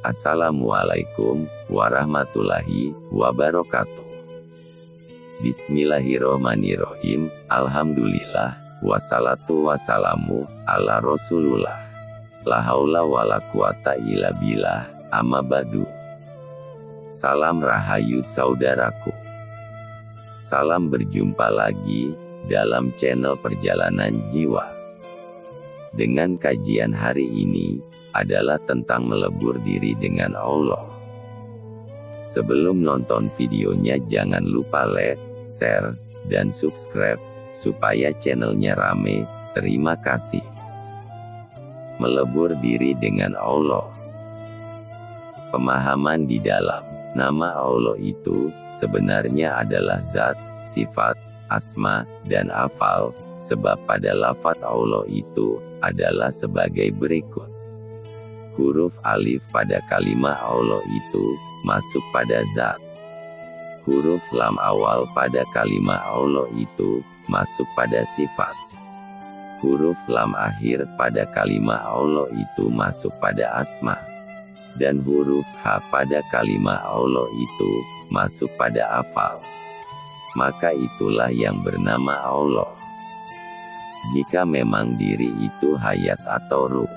Assalamualaikum warahmatullahi wabarakatuh. Bismillahirrohmanirrohim. Alhamdulillah. Wassalatu wassalamu ala rasulullah. La haula wala quwata illa billah. Amma ba'du. Salam rahayu saudaraku. Salam berjumpa lagi dalam channel Perjalanan Jiwa. Dengan kajian hari ini adalah tentang melebur diri dengan Allah. Sebelum nonton videonya jangan lupa like, share, dan subscribe, supaya channelnya rame. Terima kasih. Melebur diri dengan Allah. Pemahaman di dalam nama Allah itu sebenarnya adalah zat, sifat, asma, dan afal, sebab pada lafaz Allah itu adalah sebagai berikut. Huruf alif pada kalimat Allah itu masuk pada zat. Huruf lam awal pada kalimat Allah itu masuk pada sifat. Huruf lam akhir pada kalimat Allah itu masuk pada asma. Dan huruf H pada kalimat Allah itu masuk pada afal. Maka itulah yang bernama Allah. Jika memang diri itu hayat atau ruh,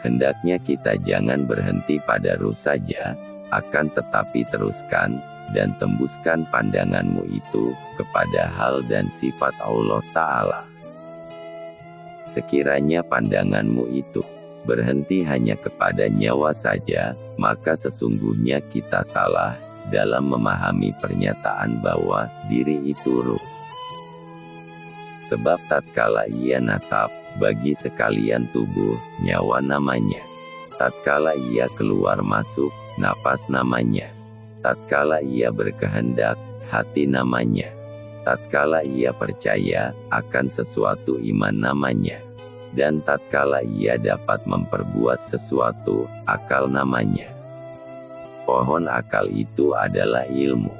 hendaknya kita jangan berhenti pada ruh saja, akan tetapi teruskan dan tembuskan pandanganmu itu kepada hal dan sifat Allah Ta'ala. Sekiranya pandanganmu itu berhenti hanya kepada nyawa saja, maka sesungguhnya kita salah dalam memahami pernyataan bahwa diri itu ruh. Sebab tatkala ia nasab bagi sekalian tubuh, nyawa namanya. Tatkala ia keluar masuk, napas namanya. Tatkala ia berkehendak, hati namanya. Tatkala ia percaya akan sesuatu, iman namanya. Dan tatkala ia dapat memperbuat sesuatu, akal namanya. Pohon akal itu adalah ilmu.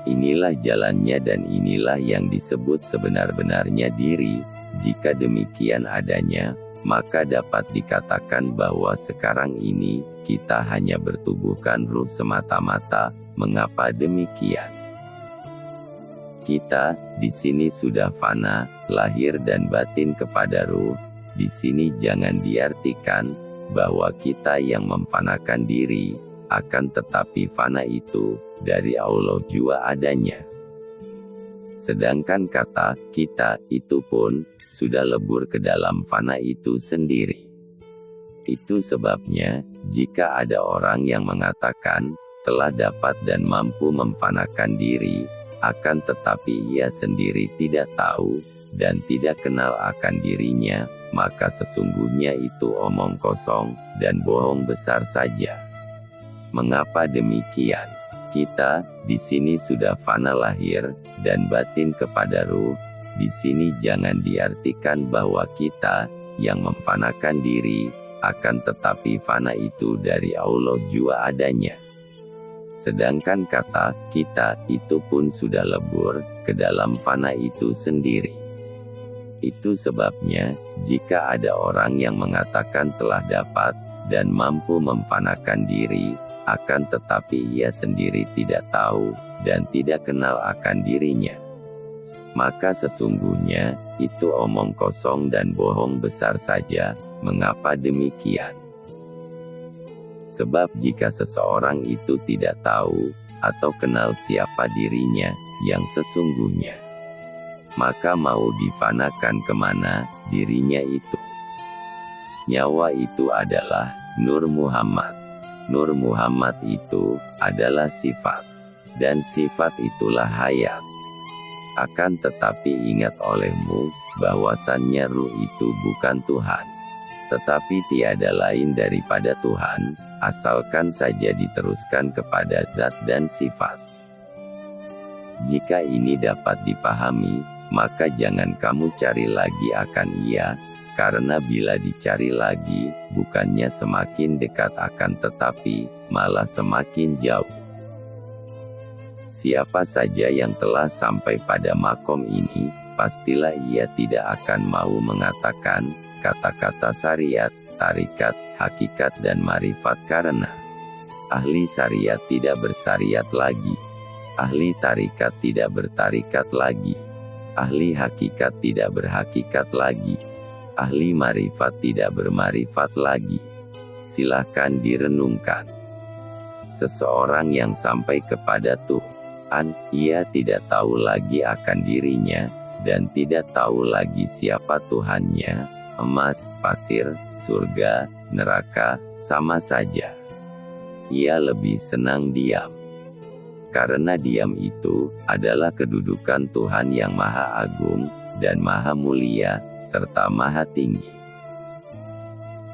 Inilah jalannya dan inilah yang disebut sebenar-benarnya diri. Jika demikian adanya, maka dapat dikatakan bahwa sekarang ini kita hanya bertubuhkan ruh semata-mata. Mengapa demikian? Kita di sini sudah fana, lahir dan batin kepada ruh. Di sini jangan diartikan bahwa kita yang memfanakan diri, akan tetapi fana itu dari Allah jua adanya. Sedangkan kata kita itu pun sudah lebur ke dalam fana itu sendiri. Itu sebabnya jika ada orang yang mengatakan telah dapat dan mampu memfanakan diri, akan tetapi ia sendiri tidak tahu dan tidak kenal akan dirinya, maka sesungguhnya itu omong kosong dan bohong besar saja. Mengapa demikian? Kita di sini sudah fana lahir dan batin kepada ruh. Di sini jangan diartikan bahwa kita yang memfanakan diri, akan tetapi fana itu dari Allah jua adanya. Sedangkan kata kita itu pun sudah lebur ke dalam fana itu sendiri. Itu sebabnya jika ada orang yang mengatakan telah dapat dan mampu memfanakan diri, akan tetapi ia sendiri tidak tahu dan tidak kenal akan dirinya, maka sesungguhnya itu omong kosong dan bohong besar saja. Mengapa demikian? Sebab jika seseorang itu tidak tahu atau kenal siapa dirinya yang sesungguhnya, maka mau difanakan kemana dirinya itu? Nyawa itu adalah Nur Muhammad. Nur Muhammad itu adalah sifat, dan sifat itulah hayat. Akan tetapi ingat olehmu, bahwasannya ruh itu bukan Tuhan, tetapi tiada lain daripada Tuhan, asalkan saja diteruskan kepada zat dan sifat. Jika ini dapat dipahami, maka jangan kamu cari lagi akan ia, karena bila dicari lagi, bukannya semakin dekat akan tetapi malah semakin jauh. Siapa saja yang telah sampai pada makom ini, pastilah ia tidak akan mau mengatakan kata-kata syariat, tarikat, hakikat dan marifat, karena Ahli syariat tidak bersyariat lagi. Ahli tarikat tidak bertarikat lagi. Ahli hakikat tidak berhakikat lagi. Ahli marifat tidak bermarifat lagi. Silakan direnungkan. Seseorang yang sampai kepada Tuhan, ia tidak tahu lagi akan dirinya, dan tidak tahu lagi siapa Tuhannya. Emas, pasir, surga, neraka, sama saja. Ia lebih senang diam. Karena diam itu adalah kedudukan Tuhan yang Maha Agung, dan Maha Mulia, serta Maha Tinggi.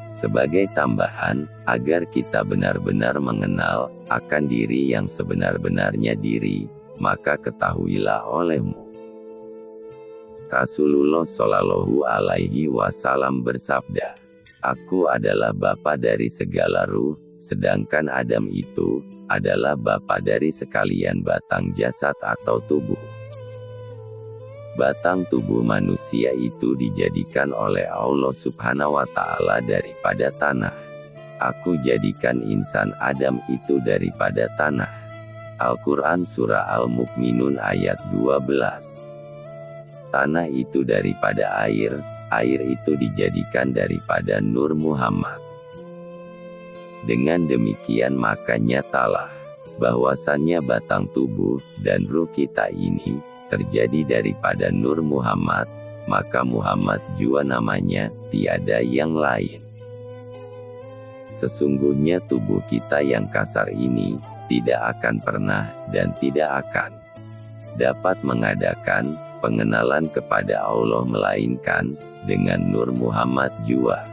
Sebagai tambahan, agar kita benar-benar mengenal akan diri yang sebenar-benarnya diri, maka ketahuilah olehmu. Rasulullah Shallallahu Alaihi Wasallam bersabda, "Aku adalah bapa dari segala ruh, sedangkan Adam itu adalah bapa dari sekalian batang jasad atau tubuh." Batang tubuh manusia itu dijadikan oleh Allah Subhanahu wa Ta'ala daripada tanah. Aku jadikan insan Adam itu daripada tanah. Al-Quran Surah Al-Mu'minun ayat 12. Tanah itu daripada air itu dijadikan daripada Nur Muhammad. Dengan demikian maka nyatalah bahwasannya batang tubuh dan ruh kita ini terjadi daripada Nur Muhammad, maka Muhammad jua namanya, tiada yang lain. Sesungguhnya tubuh kita yang kasar ini tidak akan pernah dan tidak akan dapat mengadakan pengenalan kepada Allah melainkan dengan Nur Muhammad jua.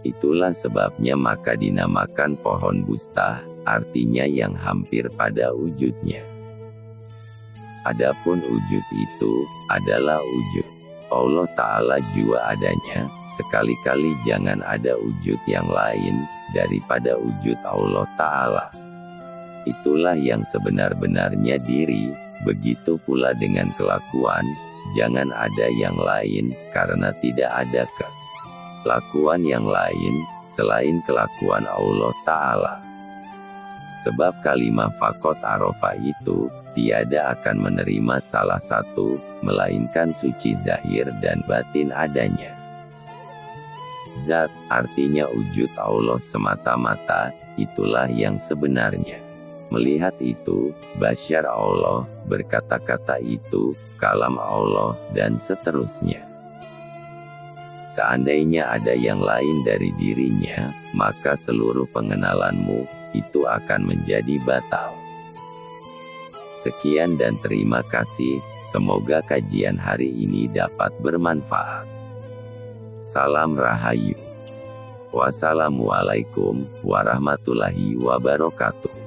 Itulah sebabnya maka dinamakan pohon bustah, artinya yang hampir pada wujudnya. Adapun wujud itu adalah wujud Allah Ta'ala jua adanya, sekali-kali jangan ada wujud yang lain daripada wujud Allah Ta'ala. Itulah yang sebenar-benarnya diri, begitu pula dengan kelakuan, jangan ada yang lain, karena tidak ada kelakuan yang lain, selain kelakuan Allah Ta'ala. Sebab kalimat fakot arafah itu, tiada akan menerima salah satu, melainkan suci zahir dan batin adanya. Zat, artinya wujud Allah semata-mata, itulah yang sebenarnya. Melihat itu, basyar Allah, berkata-kata itu, kalam Allah, dan seterusnya. Seandainya ada yang lain dari dirinya, maka seluruh pengenalanmu, itu akan menjadi batal. Sekian dan terima kasih, semoga kajian hari ini dapat bermanfaat. Salam Rahayu. Wassalamualaikum warahmatullahi wabarakatuh.